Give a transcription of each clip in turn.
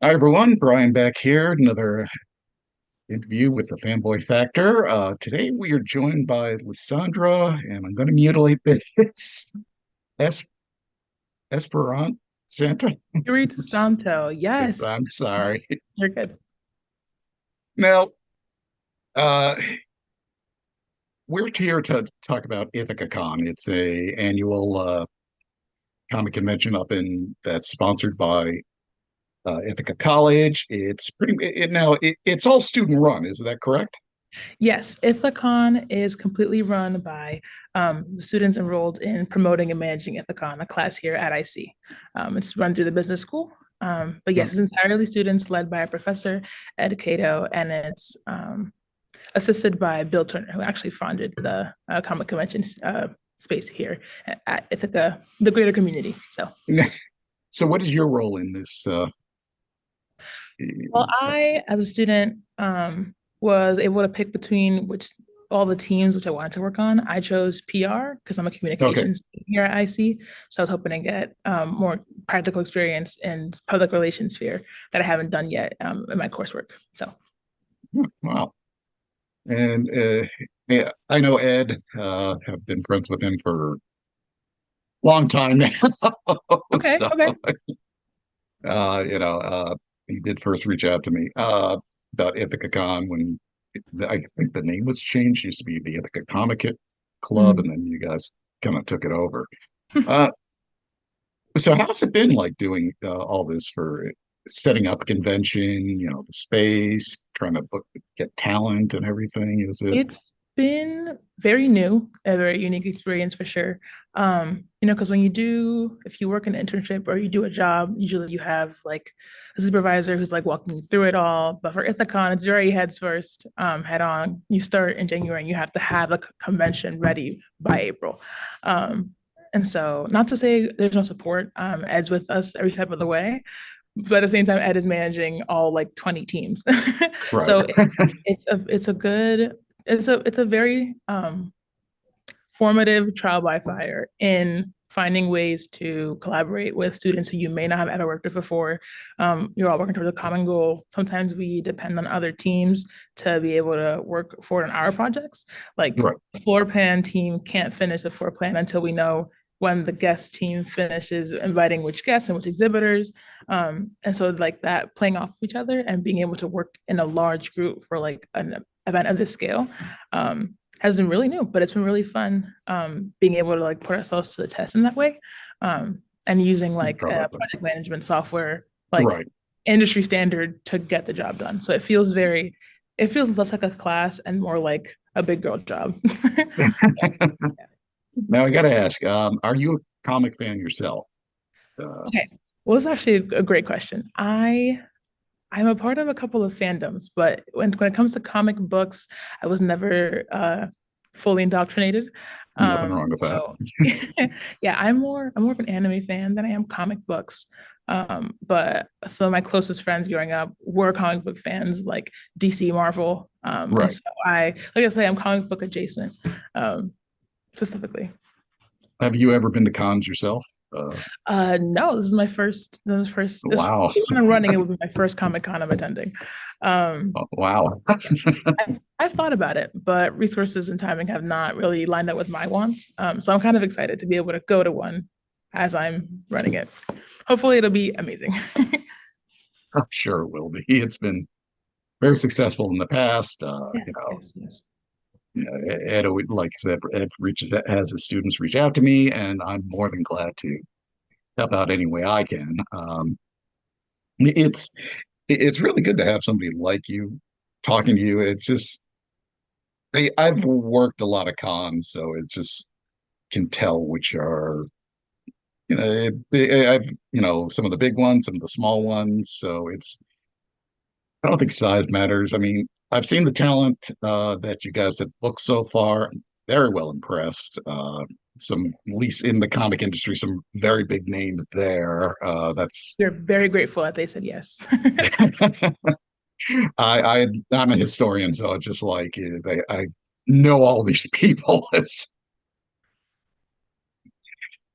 Hi everyone, Brian back here. Another interview with the Fanboy Factor. Today we are joined by Lisandra, and I'm going to mutilate this Es Esperant Santa. Santo, yes, I'm sorry. you're good. Now, uh, we're here to talk about ITHACON. It's a annual comic convention up in that's sponsored by Ithaca College. It's it's all student run. Is that correct? Yes, ITHACON is completely run by the students enrolled in promoting and managing ITHACON, a class here at IC. It's run through the business school, but yes, it's entirely students led by a professor, Ed Cato, and it's assisted by Bill Turner, who actually founded the comic convention space here at Ithaca, the greater community. So So, what is your role in this? Well, I, as a student, was able to pick between which all the teams which I wanted to work on. I chose PR because I'm a Okay. communications student here at IC. So I was hoping to get more practical experience in public relations sphere that I haven't done yet in my coursework. So Wow. And yeah, I know Ed, have been friends with him for a long time now. okay, So, okay. uh, you know, uh, he did first reach out to me about IthacaCon when I think the name was changed. It used to be the Ithaca Comic Club, Mm. and then you guys kind of took it over. Uh, so, how's it been like doing all this for setting up a convention, the space, trying to get talent and everything? Is it? It's been very new, a very unique experience for sure. Because if you work an internship or you do a job, usually you have like a supervisor who's like walking you through it all. But for Ithacon, it's very heads first, head on. You start in January and you have to have a convention ready by April. And so, not to say there's no support, Ed's with us every step of the way, but at the same time, Ed is managing all like 20 teams. Right. So it's a very formative trial by fire in finding ways to collaborate with students who you may not have ever worked with before. You're all working towards a common goal. Sometimes we depend on other teams to be able to work forward on our projects. Like Right. the floor plan team can't finish the floor plan until we know when the guest team finishes inviting which guests and which exhibitors. And so like that playing off of each other and being able to work in a large group for like an event of this scale has been really new, but it's been really fun being able to like put ourselves to the test in that way, and using like Probably. project management software like Right. industry standard to get the job done. So it feels less like a class and more like a big girl job. Now I got to ask, are you a comic fan yourself? Okay, well, it's actually a great question. I'm a part of a couple of fandoms, but when it comes to comic books, I was never fully indoctrinated. Nothing wrong with that. So yeah, I'm more of an anime fan than I am comic books. But some of my closest friends growing up were comic book fans, like DC, Marvel. And Right. so like I say, I'm comic book adjacent, specifically. Have you ever been to cons yourself? No, this is my first, this Wow. kind of running, it would be my first Comic Con I'm attending. Um, Oh, wow. I've thought about it, but resources and timing have not really lined up with my wants. So I'm kind of excited to be able to go to one as I'm running it. Hopefully, it'll be amazing. I'm sure it will be. It's been very successful in the past. Yes, yes, yes. Ed, like I said, Ed has his students reach out to me, and I'm more than glad to help out any way I can. It's it's really good to have somebody like you talking to you. It's just I've worked a lot of cons, so it's just can tell which are I've some of the big ones, some of the small ones. So I don't think size matters. I mean, I've seen the talent that you guys have booked so far. Very well impressed. Some at least in the comic industry, some very big names there. That's We're very grateful that they said yes. I'm a historian, so it's just like I know all these people.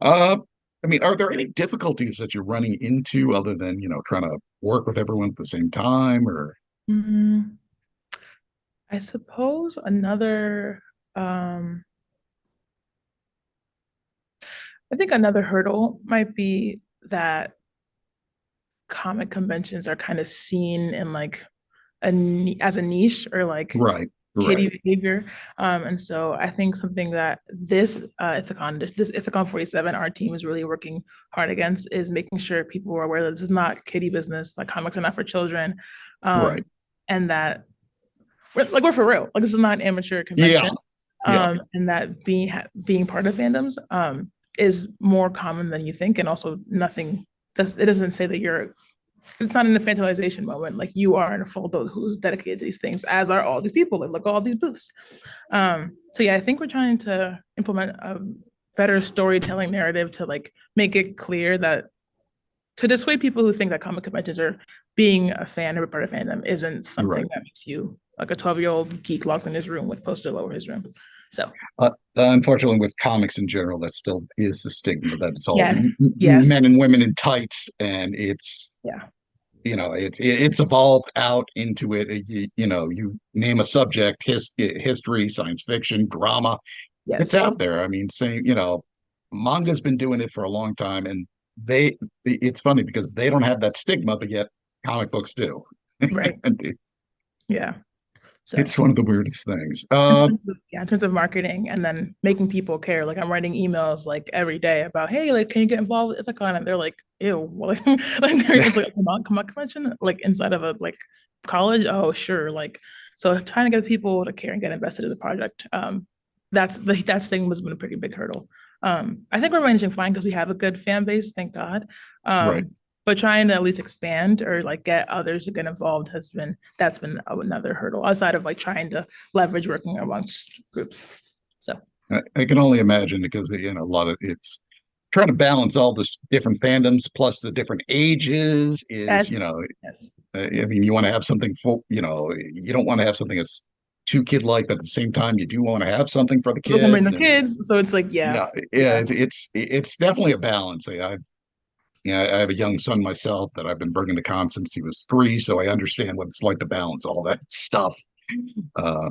Uh, I mean, are there any difficulties that you're running into other than, trying to work with everyone at the same time or Mm, I suppose um, I think another hurdle might be that comic conventions are kind of seen in like as a niche or like right, right, kiddie behavior. And so I think something that this Ithacon 47, our team is really working hard against is making sure people are aware that this is not kiddie business, like comics are not for children. right. And that we're for real. Like this is not an amateur Yeah, convention. yeah, And that being part of fandoms is more common than you think. And also nothing it doesn't say that it's not an infantilization moment. Like you are in a full adult who's dedicated to these things, as are all these people. Like look at all these booths. So yeah, I think we're trying to implement a better storytelling narrative to like make it clear that to dissuade people who think that comic conventions are being a fan or a part of fandom isn't something right. that makes you like a 12-year-old geek locked in his room with poster all over his room. So Unfortunately, with comics in general, that still is the stigma that it's all yes, yes, men and women in tights, and it's yeah, it's evolved out into it. You name a subject, history, science fiction, drama, it's yes, out there. I mean, saying manga's been doing it for a long time, and it's funny because they don't have that stigma, but yet comic books do. right, And yeah. So it's one of the weirdest things. in terms of marketing and then making people care. Like I'm writing emails like every day about, hey, like, can you get involved with Ithacon? And they're like, ew, like, it's like come on convention, like inside of a like college. Oh, sure. Like, so trying to get people to care and get invested in the project. That thing has been a pretty big hurdle. I think we're managing fine because we have a good fan base, thank God. Right. But trying to at least expand or like get others to get involved that's been another hurdle outside of like trying to leverage working amongst groups. So I can only imagine because a lot of it's trying to balance all this different fandoms plus the different ages is yes, yes. I mean you want to have something full, you don't want to have something that's too kid like, but at the same time you do want to have something for the People can bring kids their and kids, so it's like yeah, yeah, yeah, it's definitely a balance. I have a young son myself that I've been bringing to con since he was 3, so I understand what it's like to balance all that stuff. Uh,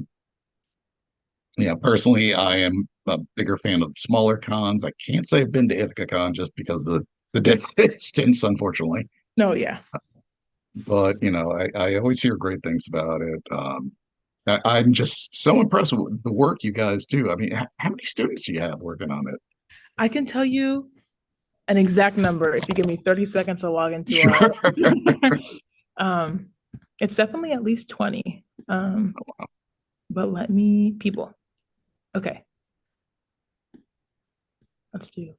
Yeah, personally, I am a bigger fan of smaller cons. I can't say I've been to ITHACON just because of the distance, unfortunately. no, yeah. But I always hear great things about it. I'm just so impressed with the work you guys do. I mean, how many students do you have working on it? I can tell you an exact number if you give me 30 seconds to log into our Sure. um it's definitely at least 20. But let me people. Okay, let's do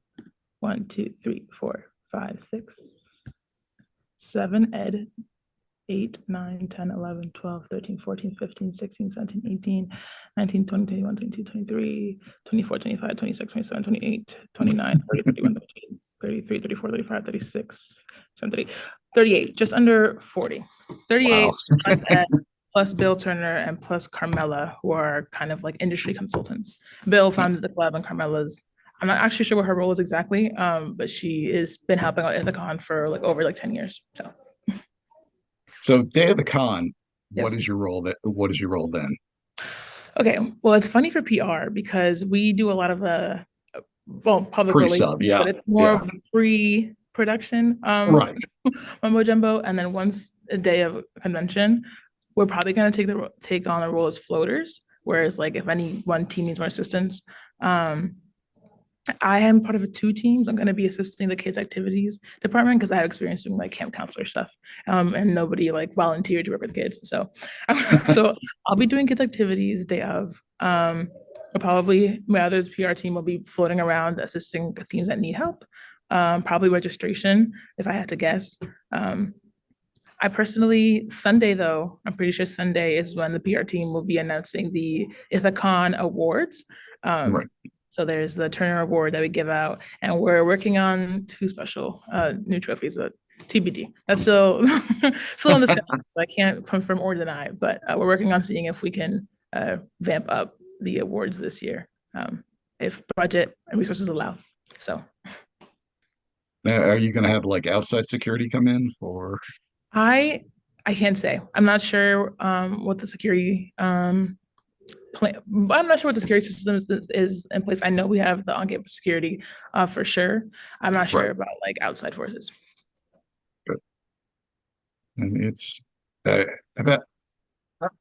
1, 2, 3, 4, 5, 6, 7 ed, 8, 9, 10, 11, 12, 13, 14, 15, 16, 17, 18, 19, 20, 21, 22, 23, 24, 25, 26, 27, 28, 29, 30, 31, 32, 33, 34, 35, 36, 38, 38, just under 40. Wow. 38 plus ed, plus Bill Turner and plus Carmela, who are kind of like industry consultants. Bill founded the club and Carmela's I'm not actually sure what her role is exactly, but she has been helping out Ithacon for like over like 10 years. So So day of the con, yes. what is your role then? Okay. Well, it's funny for PR because we do a lot of public relations, Pre-sub, yeah. but it's more Yeah. of pre-production Right. mumbo jumbo. And then once a day of convention, we're probably gonna take on the role as floaters. Whereas like if any one team needs more assistance, I am part of 2 teams. I'm going to be assisting the kids activities department because I have experience doing like camp counselor stuff, and nobody like volunteered to work with kids. So, so I'll be doing kids activities day of. Probably my other PR team will be floating around assisting the teams that need help. Probably registration, if I had to guess. I personally, Sunday though, I'm pretty sure Sunday is when the PR team will be announcing the ITHACON awards. Right. So there's the Turner Award that we give out, and we're working on 2 special new trophies, but TBD. That's still still in discussion, so I can't confirm or deny. But we're working on seeing if we can vamp up the awards this year, if budget and resources allow. So Now, are you going to have like outside security come in for? I I can't say. I'm not sure what the security plan. I'm not sure what the security system is in place. I know we have the on-campus security for sure. I'm not sure Right. about like outside forces. Good. And it's uh, about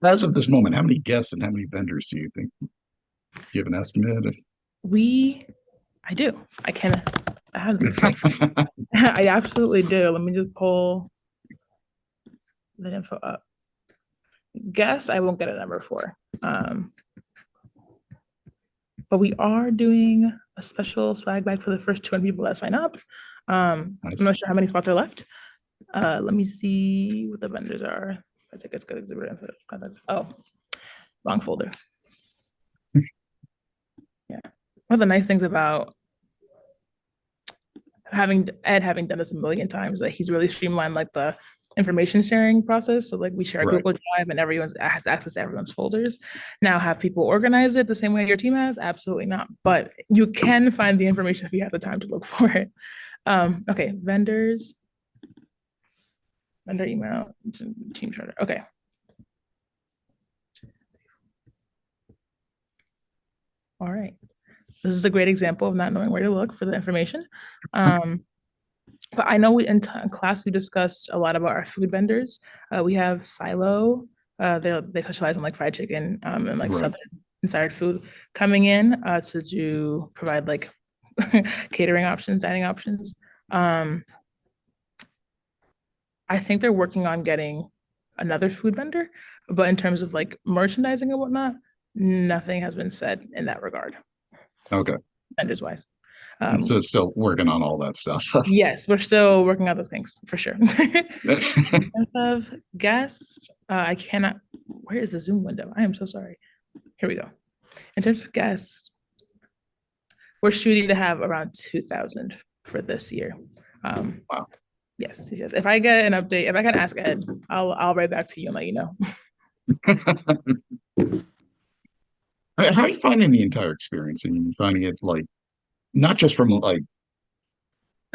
as of this moment, how many guests and how many vendors do you think? Do you have an estimate? We I do. I can I have I absolutely do. Let me just pull the info up. Guess I won't get a number for. But we are doing a special swag bag for the first 200 people that sign up. I'm Nice. not sure how many spots are left. Let me see what the vendors are. I think it's good exhibit info. Oh, wrong folder. Yeah. One of the nice things about having done this a million times, that he's really streamlined like the information sharing process. So like we share a Right. Google Drive and everyone has access to everyone's folders. Now have people organize it the same way your team has? Absolutely not. But you can find the information if you have the time to look for it. Okay, vendor email, team charter. Okay. All right. This is a great example of not knowing where to look for the information. But I know in class we discussed a lot about our food vendors. We have Silo. They specialize in like fried chicken and like Right. southern inspired food coming in to do provide like catering options, dining options. Um, I think they're working on getting another food vendor, but in terms of like merchandising and whatnot, nothing has been said in that regard, Okay. vendors wise. So Um, still working on all that stuff. yes, we're still working on those things for sure. In terms of guests, I cannot. Where is the Zoom window? I am so sorry. Here we go. In terms of guests, we're shooting to have around 2,000 for this year. Um, Wow. yes, yes. If I get an update, if I can ask Ed, I'll write back to you and let you know. How are you finding the entire experience? And you finding it like not just from like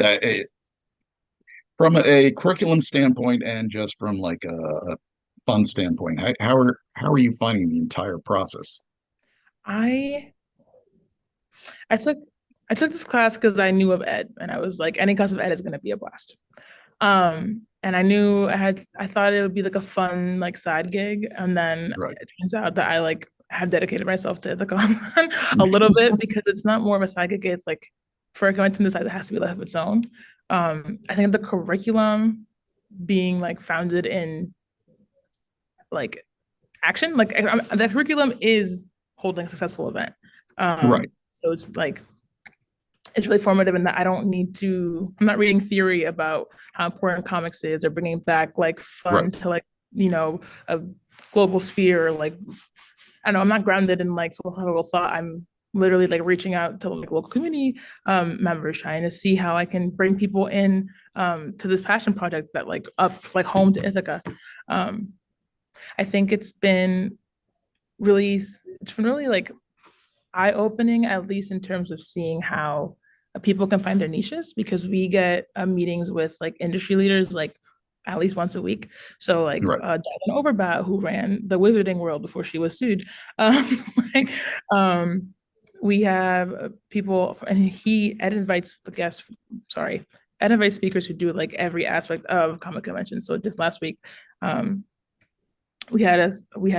uh, from a curriculum standpoint and just from like a fun standpoint. How are you finding the entire process? I I took I took this class because I knew of Ed, and I was like, any class of Ed is going to be a blast. And I knew I thought it would be like a fun like side gig, and then Right. it turns out that I like have dedicated myself to the con a little bit because it's not more of a side gig. It's like for a convention this size, it has to be left of its own. I think the curriculum being like founded in like action, like the curriculum is holding a successful event. Right. So it's really formative in that I don't need to, I'm not reading theory about how important comics is or bringing back like Right. fun to like, a global sphere. Like, I don't know, I'm not grounded in like philosophical thought. I'm literally like reaching out to like local community members, trying to see how I can bring people in to this passion project that like of like home to Ithaca. Um, I think it's been really like eye-opening, at least in terms of seeing how people can find their niches, because we get meetings with like industry leaders like at least once a week. So like Right. Diane Overbat, who ran the Wizarding World before she was sued, like, we have people, and Ed invites the guests. Sorry, Ed invites speakers who do like every aspect of comic convention. So just last week, um, we had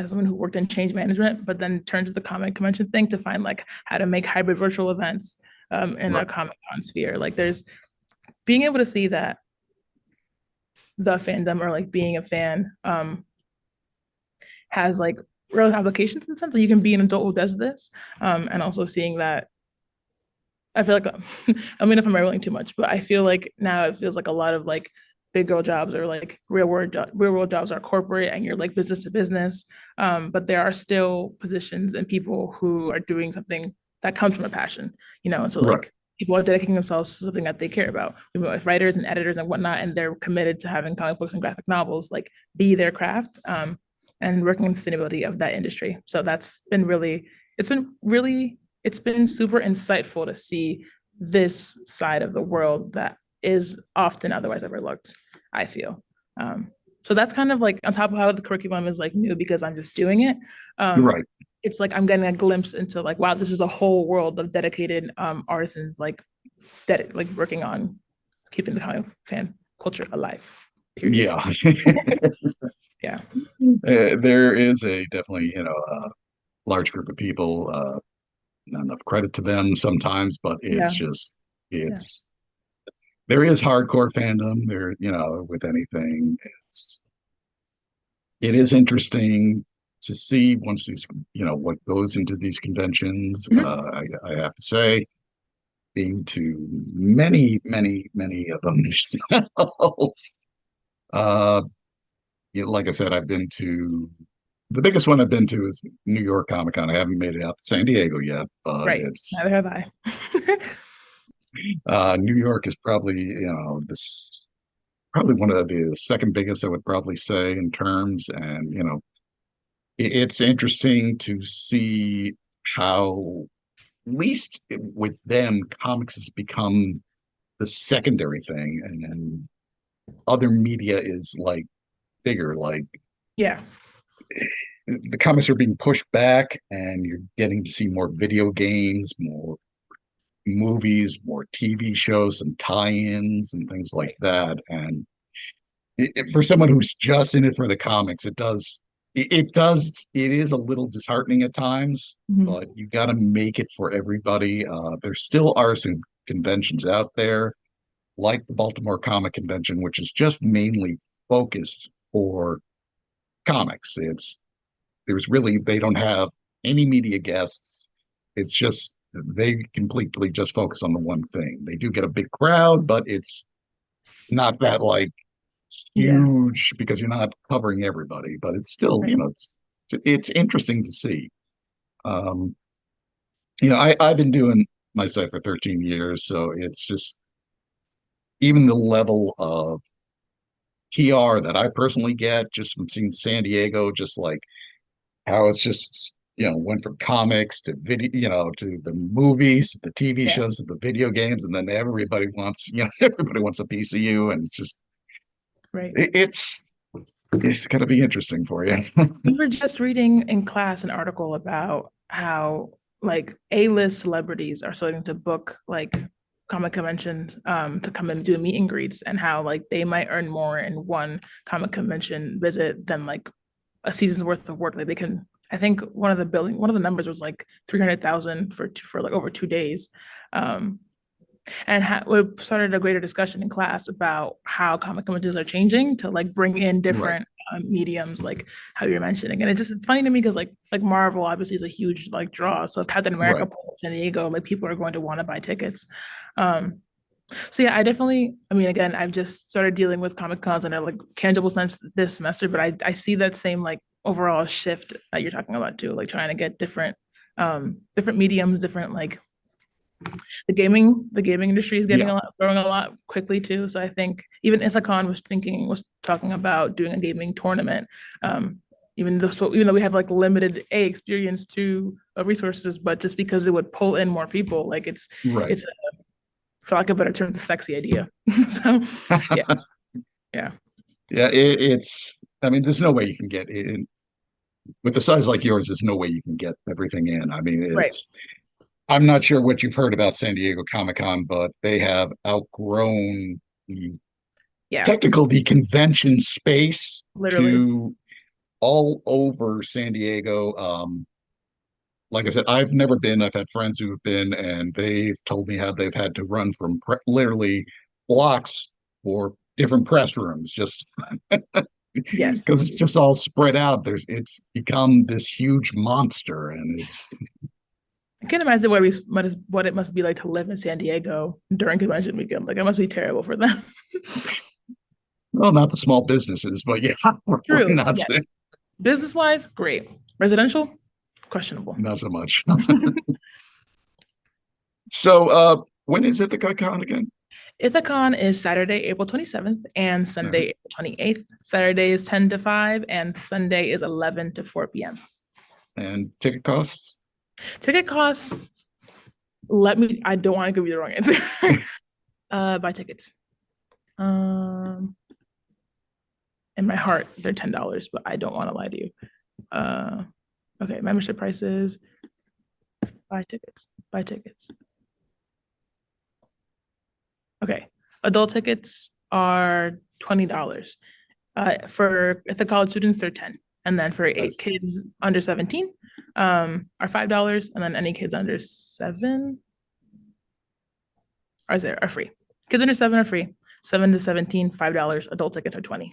someone who worked in change management, but then turned to the comic convention thing to find like how to make hybrid virtual events in a Right. Comic Con sphere. Like there's being able to see that the fandom or like being a fan has like real applications in the sense that you can be an adult who does this, and also seeing that I feel like I mean if I'm rambling too much, but I feel like now it feels like a lot of like big girl jobs or like real world jobs are corporate and you're like business to business. But there are still positions and people who are doing something that comes from a passion, and so Right. like people are dedicating themselves to something that they care about. With writers and editors and whatnot, and they're committed to having comic books and graphic novels like be their craft, and working on sustainability of that industry. So it's been super insightful to see this side of the world that is often otherwise overlooked, I feel. So that's kind of like on top of how the curriculum is like new because I'm just doing it. Right. It's like I'm getting a glimpse into like, wow, this is a whole world of dedicated artisans like working on keeping the comic fan culture alive. Period. Yeah. Yeah. There is a definitely, a large group of people, not enough credit to them sometimes, but it's Yeah. just, Yeah. it's, there is hardcore fandom there, with anything. It is interesting to see once these, what goes into these conventions. Mhm. I have to say, being to many, many, many of them myself. Uh, like I said, I've been to the biggest one I've been to is New York Comic Con. I haven't made it out to San Diego yet, but Right. it's Neither have I. New York is probably, this probably one of the second biggest, I would probably say, in terms. And, it's interesting to see how, at least with them, comics has become the secondary thing, and other media is like bigger. Like Yeah. the comics are being pushed back, and you're getting to see more video games, more movies, more TV shows, and tie-ins and things like Right. that. And for someone who's just in it for the comics, it is a little disheartening at times, Mhm. but you got to make it for everybody. There still are some conventions out there, like the Baltimore Comic Convention, which is just mainly focused for comics. They don't have any media guests. It's just they completely just focus on the one thing. They do get a big crowd, but it's not that like Yeah. huge because you're not covering everybody, but it's still, Right. it's interesting to see. Um, I've been doing my site for 13 years, so it's just even the level of PR that I personally get just from seeing San Diego, just like how it's just, went from comics to video, to the movies, the TV Yeah. shows, to the video games, and then everybody wants, everybody wants a piece of you, and it's just Right. it, it's it's going to be interesting for you. We were just reading in class an article about how like A-list celebrities are starting to book like comic conventions to come and do meet and greets and how like they might earn more in one comic convention visit than like a season's worth of work. Like they can, I think one of the numbers was like 300,000 for like over 2 days. Um, and we started a greater discussion in class about how comic conventions are changing to like bring in Right, different mediums, like how you're mentioning. And it's funny to me because like Marvel obviously is a huge like draw. So if Captain America right. pulls up San Diego, like people are going to want to buy tickets. Um, so yeah, I mean, again, I've just started dealing with Comic Cons in a like tangible sense this semester, but I see that same like overall shift that you're talking about too, like trying to get different mediums, different like the gaming industry is getting Yeah, a lot growing a lot quickly too. So I think even ITHACON was talking about doing a gaming tournament. Um, even though we have like limited experience to resources, but just because it would pull in more people, like right. it's for lack of a better term, it's a sexy idea. So yeah, yeah, Yeah, I mean, there's no way you can get in with a size like yours, there's no way you can get everything in. I mean, right, I'm not sure what you've heard about San Diego Comic Con, but they have outgrown the yeah, the convention space literally, to all over San Diego. Like I said, I've never been. I've had friends who've been, and they've told me how they've had to run from literally blocks for different press rooms just yes. because it's just all spread out. It's become this huge monster, and it's I can't imagine what it must be like to live in San Diego during convention weekend. Like it must be terrible for them. well, not the small businesses, but yeah, we're True. not Yes. Business wise, great. Residential, questionable. not so much. So, when is Ithaca Con again? ITHACON is Saturday, April 27th and Uh, Sunday, April 28th. Saturday is 10 to 5 and Sunday is 11 to 4 p.m. and ticket costs? Ticket costs, I don't want to give you the wrong answer. Buy tickets. Um, in my heart, they're $10, but I don't want to lie to you. Uh, okay, membership prices, buy tickets, buy tickets. Okay, adult tickets are $20. For the college students, they're 10. And then for eight Nice. kids under 17, are $5. And then any kids under seven are free. Kids under seven are free. 7 to 17, $5. Adult tickets are 20.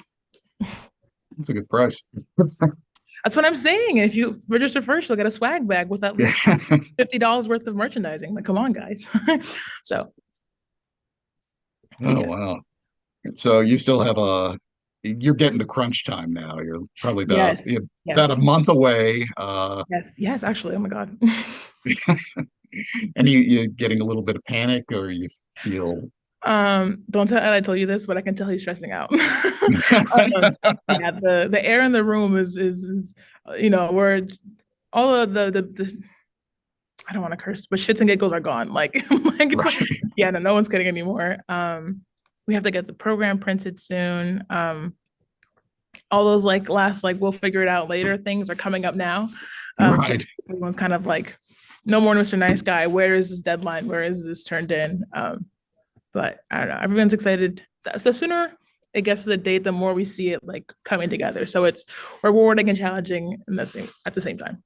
That's a good price. That's what I'm saying. If you register first, you'll get a swag bag with at Yeah. least $50 worth of merchandising. Like, come on, guys. So, so Oh, yes, wow. So you still have you're getting to crunch time now. You're probably yes, about a yes, month away. yes, yes. Actually, oh my God. And you're getting a little bit of panic, or you feel Don't tell Ed I told you this, but I can tell he's stressing out. Yeah, the air in the room is where all of the I don't want to curse, but shits and giggles are gone. Like it's like, right, yeah, no one's kidding anymore. We have to get the program printed soon. All those like last like we'll figure it out later things are coming up now. So right. everyone's kind of like, no more Mr. Nice Guy. Where is this deadline? Where is this turned in? But I don't know. Everyone's excited. The sooner it gets to the date, the more we see it like coming together. So it's rewarding and challenging in at the same time.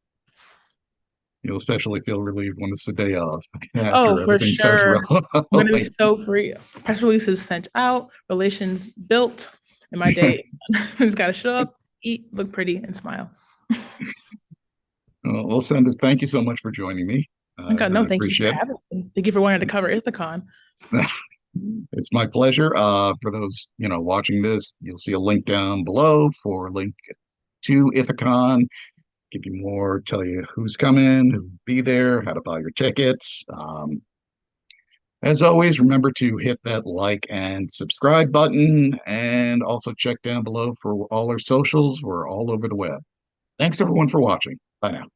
You'll especially feel relieved when it's the day off Oh, after for everything starts sure. I'm gonna be rolling. so free. Press releases sent out, relations built, and my day just gotta show up, eat, look pretty, and smile. Well, Sandra, thank you so much for joining me. Oh I God, no, really thank you for appreciate having me. Thank you for wanting to cover ITHACON. it. It's my pleasure. For those, watching this, you'll see a link down below for a link to ITHACON, give you more, tell you who's coming, who'll be there, how to buy your tickets. As always, remember to hit that like and subscribe button, and also check down below for all our socials. We're all over the web. Thanks everyone for watching. Bye now.